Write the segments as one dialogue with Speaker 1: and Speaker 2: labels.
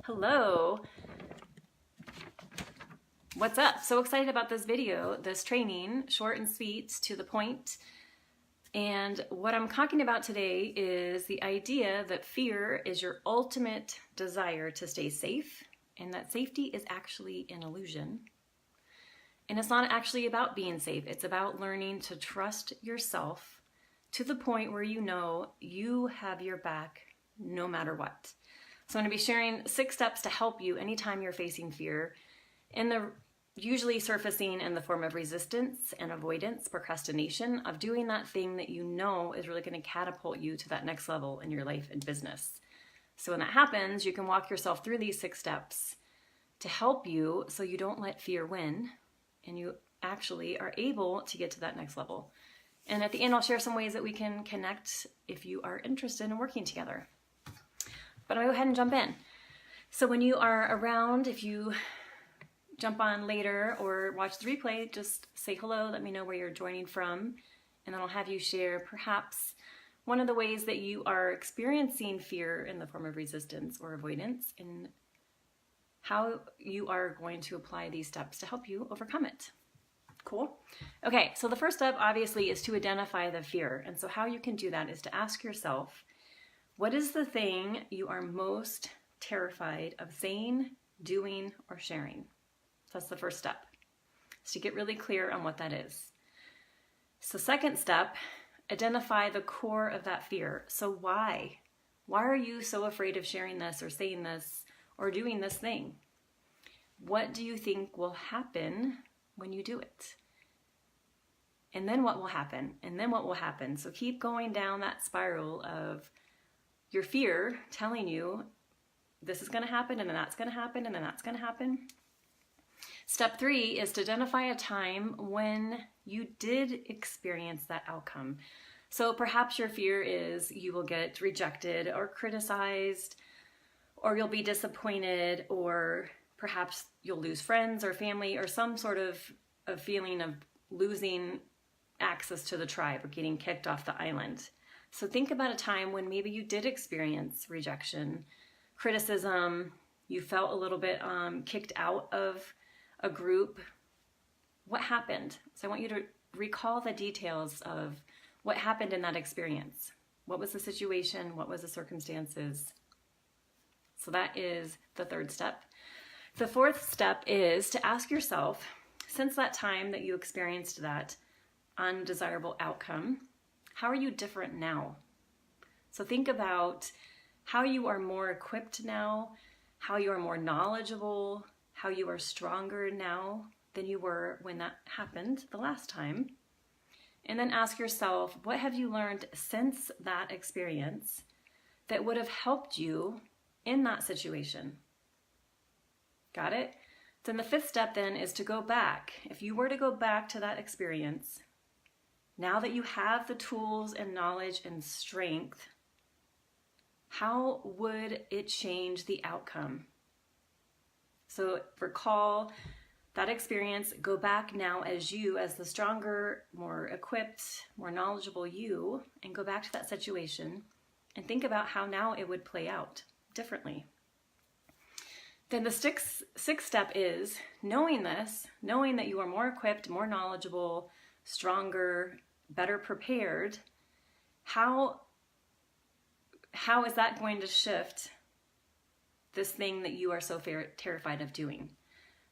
Speaker 1: Hello. What's up? So excited about this video, this training, short and sweet, to the point. And what I'm talking about today is the idea that fear is your ultimate desire to stay safe, and that safety is actually an illusion. And it's not actually about being safe. It's about learning to trust yourself to the point where you know you have your back no matter what. So I'm going to be sharing 6 steps to help you anytime you're facing fear, and they're usually surfacing in the form of resistance and avoidance, procrastination of doing that thing that you know is really going to catapult you to that next level in your life and business. So when that happens, you can walk yourself through these 6 steps to help you so you don't let fear win and you actually are able to get to that next level. And at the end, I'll share some ways that we can connect if you are interested in working together. But I'll go ahead and jump in. So when you are around, if you jump on later or watch the replay, just say hello, let me know where you're joining from, and then I'll have you share perhaps one of the ways that you are experiencing fear in the form of resistance or avoidance, and how you are going to apply these steps to help you overcome it. Cool? Okay, so the first step obviously is to identify the fear. And so how you can do that is to ask yourself, what is the thing you are most terrified of saying, doing, or sharing? So that's the first step, is to get really clear on what that is. So second step, identify the core of that fear. So why? Why are you so afraid of sharing this or saying this or doing this thing? What do you think will happen when you do it? And then what will happen? And then what will happen? So keep going down that spiral of your fear telling you this is going to happen, and then that's going to happen, and then that's going to happen. Step 3 is to identify a time when you did experience that outcome. So perhaps your fear is you will get rejected or criticized, or you'll be disappointed, or perhaps you'll lose friends or family, or some sort of feeling of losing access to the tribe or getting kicked off the island. So think about a time when maybe you did experience rejection, criticism, you felt a little bit kicked out of a group. What happened? So I want you to recall the details of what happened in that experience. What was the situation? What was the circumstances? So that is the third step. The fourth step is to ask yourself, since that time that you experienced that undesirable outcome, how are you different now? So think about how you are more equipped now, how you are more knowledgeable, how you are stronger now than you were when that happened the last time. And then ask yourself, what have you learned since that experience that would have helped you in that situation? Got it? Then the fifth step then is to go back. If you were to go back to that experience, now that you have the tools and knowledge and strength, how would it change the outcome? So recall that experience, go back now as you, as the stronger, more equipped, more knowledgeable you, and go back to that situation and think about how now it would play out differently. Then the sixth step is knowing this, knowing that you are more equipped, more knowledgeable, stronger, better prepared. How is that going to shift this thing that you are so terrified of doing?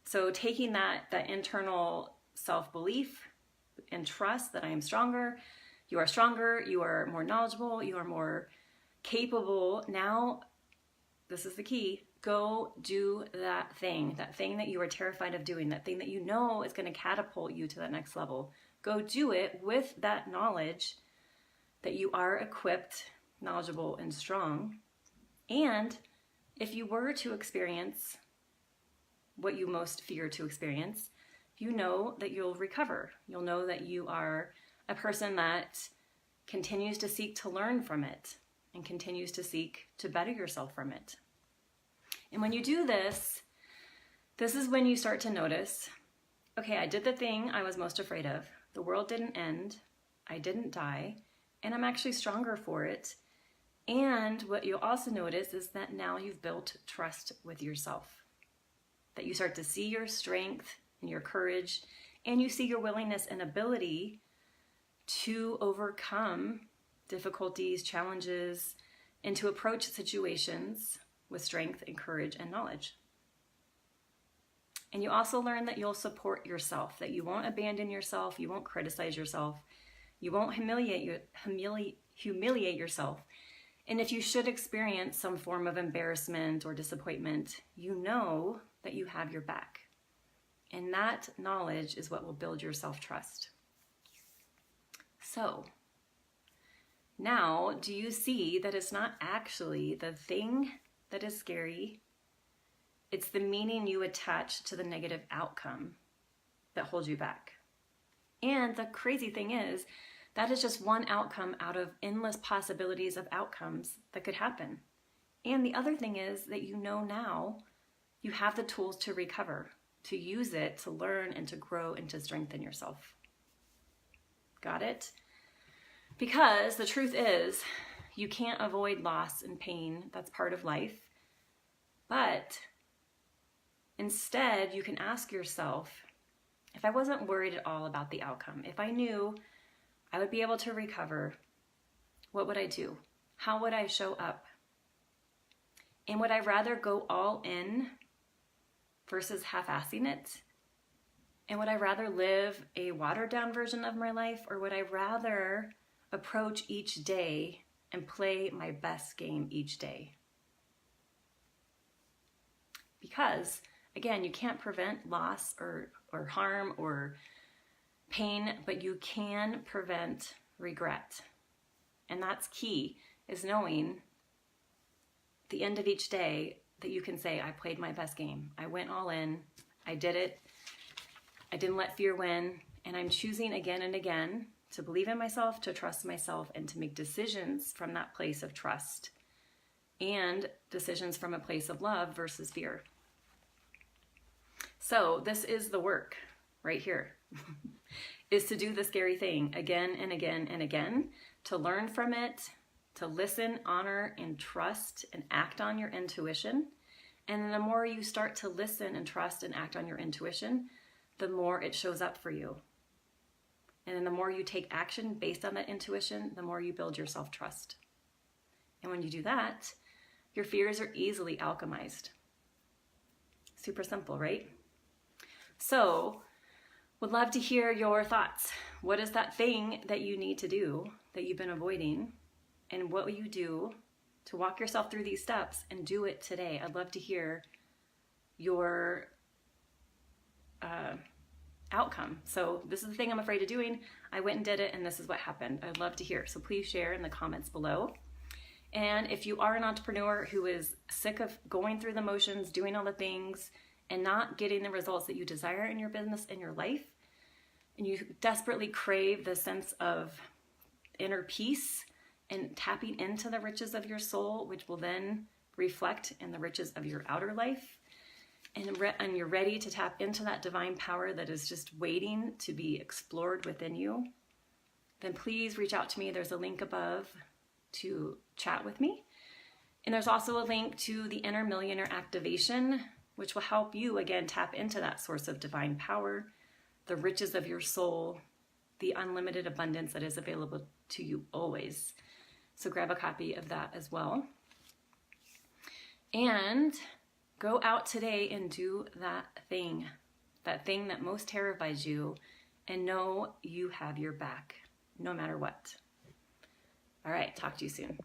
Speaker 1: So taking that internal self-belief and trust that I am stronger, you are more knowledgeable, you are more capable. Now, this is the key. Go do that thing that you are terrified of doing, that thing that you know is going to catapult you to that next level. Go do it with that knowledge that you are equipped, knowledgeable, and strong. And if you were to experience what you most fear to experience, you know that you'll recover. You'll know that you are a person that continues to seek to learn from it and continues to seek to better yourself from it. And when you do this, this is when you start to notice, okay, I did the thing I was most afraid of. The world didn't end. I didn't die. And I'm actually stronger for it. And what you'll also notice is that now you've built trust with yourself, that you start to see your strength and your courage, and you see your willingness and ability to overcome difficulties, challenges, and to approach situations with strength and courage and knowledge. And you also learn that you'll support yourself, that you won't abandon yourself, you won't criticize yourself, you won't humiliate yourself. And if you should experience some form of embarrassment or disappointment, you know that you have your back. And that knowledge is what will build your self-trust. So, now do you see that it's not actually the thing that is scary? It's the meaning you attach to the negative outcome that holds you back. And the crazy thing is, that is just one outcome out of endless possibilities of outcomes that could happen. And the other thing is that you know now you have the tools to recover, to use it, to learn and to grow and to strengthen yourself. Got it? Because the truth is, you can't avoid loss and pain. That's part of life. But instead, you can ask yourself, if I wasn't worried at all about the outcome, if I knew I would be able to recover, what would I do? How would I show up? And would I rather go all in versus half-assing it? And would I rather live a watered-down version of my life, or would I rather approach each day and play my best game each day? Because, again, you can't prevent loss or harm or pain, but you can prevent regret. And that's key, is knowing at the end of each day that you can say, I played my best game. I went all in. I did it. I didn't let fear win. And I'm choosing again and again to believe in myself, to trust myself, and to make decisions from that place of trust and decisions from a place of love versus fear. So this is the work right here. Is to do the scary thing again and again and again, to learn from it, to listen, honor, and trust and act on your intuition. And then the more you start to listen and trust and act on your intuition, the more it shows up for you. And then the more you take action based on that intuition, the more you build your self-trust. And when you do that, your fears are easily alchemized. Super simple, right? So, would love to hear your thoughts. What is that thing that you need to do that you've been avoiding? And what will you do to walk yourself through these steps and do it today? I'd love to hear your outcome. So this is the thing I'm afraid of doing. I went and did it, and this is what happened. I'd love to hear. So please share in the comments below. And if you are an entrepreneur who is sick of going through the motions, doing all the things, and not getting the results that you desire in your business and your life, and you desperately crave the sense of inner peace and tapping into the riches of your soul, which will then reflect in the riches of your outer life, and you're ready to tap into that divine power that is just waiting to be explored within you, then please reach out to me. There's a link above to chat with me. And there's also a link to the Inner Millionaire Activation, which will help you, again, tap into that source of divine power, the riches of your soul, the unlimited abundance that is available to you always. So grab a copy of that as well. And go out today and do that thing that most terrifies you, and know you have your back, no matter what. All right, talk to you soon.